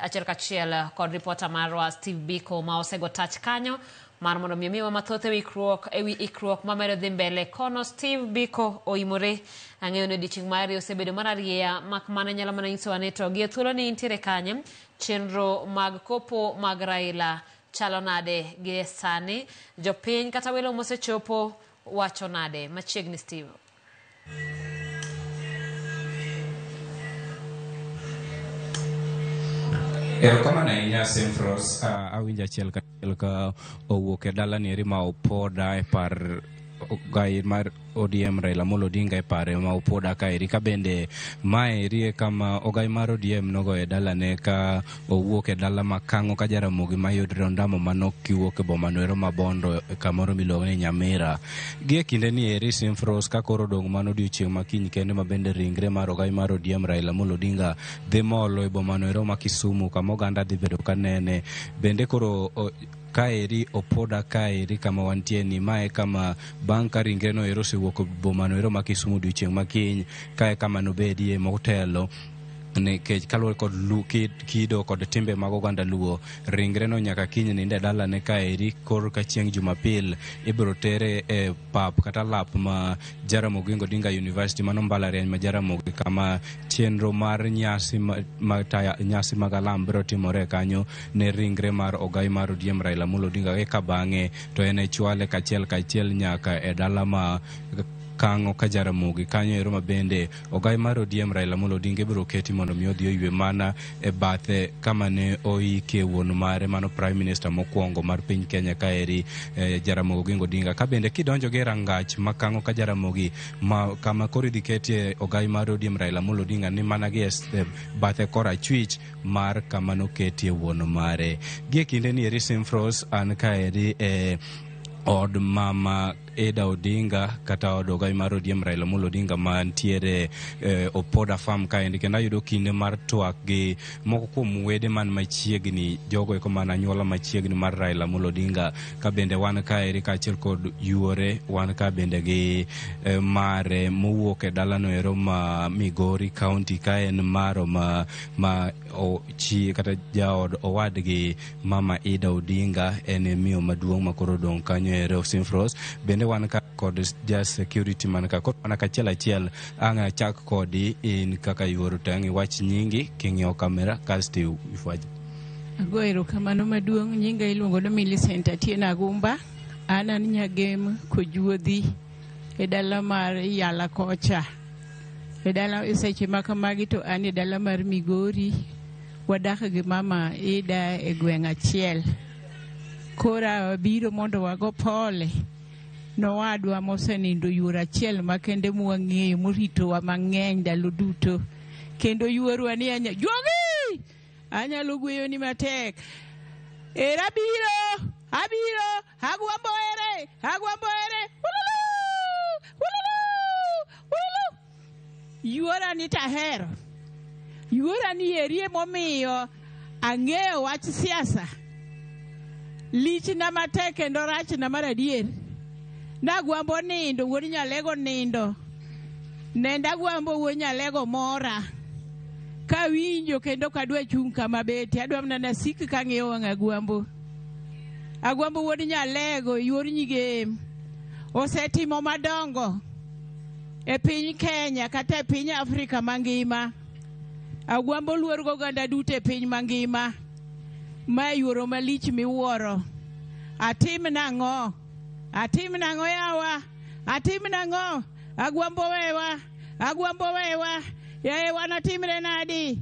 achiel kachiel kod reporter marwa Steve Biko ma osego tach kanyo mar mondo miwa mathoth ewi ikruok mamedo dhi mbele kono. Steve Biko oimore, ang'eyo ni odiochieng' mari osebedo mar arieya, mak mana nyalo mana nyisowa ni to gie thuolo ni intiere kanye, chenro mag kopo mag Raila chalo nade gi sani, jopiny kata welo mosechopo wacho nade? Machiegni Steve. Erokamano ahinya Semfros, awinjo achiel ka owuok e dala ni eri ma opoda e par gai mar ODM Raila Amolo Odinga e pare ma opoda ka eri, ka bende mae eri kama ogai mar ODM nogo e dala ne ka owuok e dala ma Kang'o ka Jaramogi mayudre ondamo manok kiwuok e boma no ero ma Bondo kamoro miluongo ni Nyamira. Gie kinde ni eri Semfros ka koro dong' mano odiochieng' ma kiny kende ma bende ringre mar ogai mar ODM Raila Amolo Odinga dhi molo e boma no ero ma Kisumu kama oganda dhi bedo ka nene. Bende koro kaeri opoda kaeri kama wantie ni mae kama bang' ka ringre no ero sewuok boma no ero ma Kisumu odiochieng' ma kiny kae kama nobedie motelo nekech kaluwore kod kido kod timbe mag oganda Luo. Ringre no nyaka kiny ninde dala ne kaeri, kor ka chieng' Jumapil ibiro tere e pap kata lap ma Jaramogi Odinga University mano mbalariany ma Jaramogi, kama chenro mar nyasi mag alam biro timore kanyo ne ringre mar ogai mar ODM Raila Amolo Odinga. Eka bang'e to en chwale kachiel nyaka e dala ma Kang'o ka Jaramogi kanyo ero ma bende ogai mar ODM Raila Amolo Odinga biro keti mondo mi odhi oywe mana e bathe kama ne oike wuon mare mano Prime Minister mokwongo mar piny Kenya kaeri, Jaramogi Odinga. Ka bende kidonjo ge rangach ma Kang'o ka Jaramogi ma kama koro idhi ketie ogai mar ODM Raila Amolo Odinga ni mana gi bathe kora chwich mar kama no ketie wuon mare. Gie kinde ni eri Semfros an kaeri od mama Eda Odinga kata od ogai mar ODM Raila Amolo Odinga mantiere Opoda Farm kaendi, kendo ayudo kinde mar twak gi moko kuom wede man machiegni, jogo eko man anyuola machiegni mar Raila Amolo Odinga. Ka bende wan kaeri kaachiel kod yuore, wan ka bende gi mare mowuok e dalano ero ma Migori County ka en maro ma chi kata jaod owadgi mama Eda Odinga en miyo maduong' ma koro dong' kanyo ero Semfros. Bende wan ka kod just security man ka kod wana kachiel ang' achak kodi in kaka yuoro tangi wach nyingi king'io kamera kasto ifuaji. Agoero kamano maduong'. Nyinga iluongo ni Millicent Atieno Agumba. An nyagem kojuodhi e dala mar Yala kocha. E dala seche makamagi to an e dala mar Migori, wadak gi mama Eda e gweng' achiel. Kora biro mondo wago pole nowadwa mosenindo yuoro achiel makende mwang'eyo moritowa mang'eny ndalo duto, kendo yuorwa ni juogi anyalo gweyo ni matek. Era abiro agwambo ere ululu yuora ni tahero, yuora ni erie momiyo ang'eyo wach siasa, lich na matek kendo rach na mar adier. Nagwambo nindo, wuon nyalego nindo. Nenda gwambo wuon nyalego mora. Kawinjo kendo kadwa chung' kama beti. Adwa mana sik kang'eyo wang' agwambo. Agwambo wuon nyalego yor nyigem. Osetimo madongo e piny Kenya kata e piny Afrika mangima. Agwambo luor go ganda duto e piny mangima. Ma yuoro malich miwuoro. Atim nang'o yawa, atim nang'o, agwambo wewa, yae wanatimre nadi,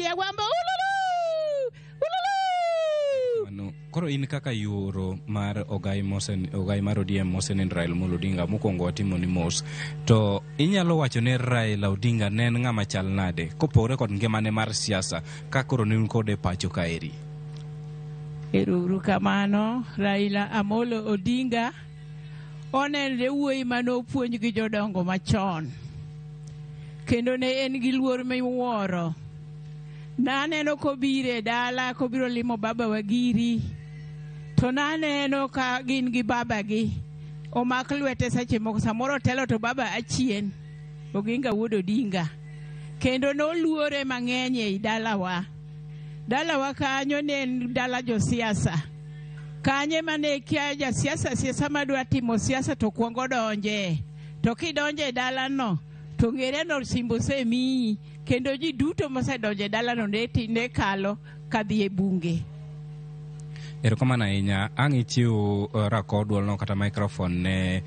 agwambo ululu. Koro in kaka yuoro mar ogai mar ODM mosenindo Raila Amolo Odinga, mokwongo watimo ni mos, to inyalo wacho ne Raila Odinga ne en ng'ama chal nade kopore kod ngimane mar siasa ka koro ne un kode pacho kaeri? Ero kamano. Raila Amolo Odinga onenre wuoyi manopuonj gi jodongo machon, kendo ne en gi luor miwuoro. Naneno kobiro e dala, kobiro limo baba Wagiri, to naneno ka gin gi baba gi omak lwete seche moko, samoro telo to baba achien Oginga wuod Odinga, kendo noluore mang'eny e dalawa. Dalawa kanyo ne en dala josiasa. Kanye mane kia siasa madwa timo siasa to kuongo donje. To kidonje dalano, to ng'ere no simbo semi, kendo ji duto mosedonje dalano ne kalo kadhi e bunge. Erokamano ahinya. Ang' ichiw rakod duolno kata microphone ne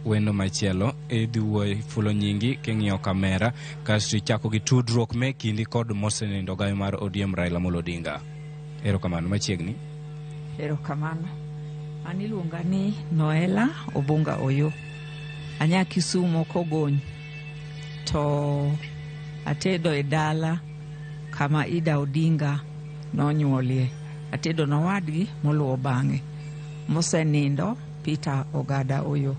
wendo machielo. Idhi wuoyo fulo nyingi king'iyo kamera kasto ichako gi tudruok me kindi kod mosenindo gayo mar ODM Raila Amolo Odinga. Erokamano machiegni. Erokamano. An iluonga ni Noela Obunga Oyo. Anya Kisumo Kogony. To atedo e dala kama Ida Odinga nonyuolie. Atedo na wadgi moluwo bang'e mosenindo Peter Ogada Oyo.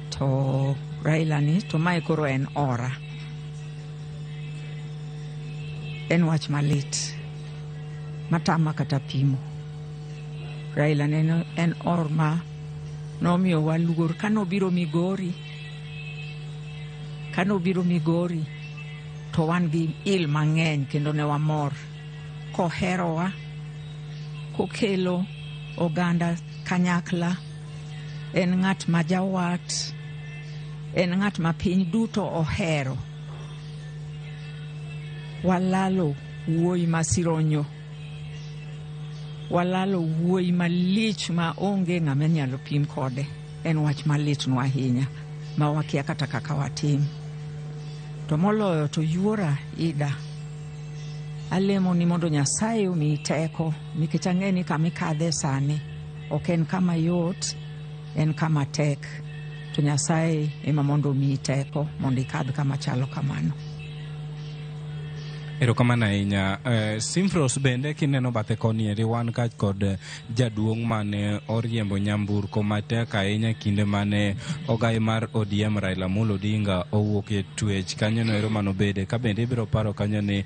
To Raila ni to mae koro en ora. En wach malit matama kata pimo. Raila ne en or ma nomiyo waluor kanobiro Migori to wan gi il mang'eny kendo ne wamor koherowa, kokelo oganda kanyakla. En ng'at ma jawat, en ng'at ma piny duto ohero. Walalo wuoyi masironyo, walalo wuoyi malich ma onge ng'ama nyalo pim kode. En wach malitnwa ahinya ma wakia kata kaka watim. To moloyo to yuora Ida, alemo ni mondo Nyasaye omiyi teko, nikech ang'e ni kama ikadhe sani ok en kama yot, en kama tek. To Nyasaye ema mondo omiyi teko mondo ikadh kama chalo kamano. Erokamano ahinya. Simfros bende kineno bathe koni eri wan kach kod jaduong' mane oriembo nyamburko matek ahinya kinde mane ogai mar ODM Raila Amolo Odinga owuok e twech. Kanyo no ero manobede ka bende ibiro paro kanyo ni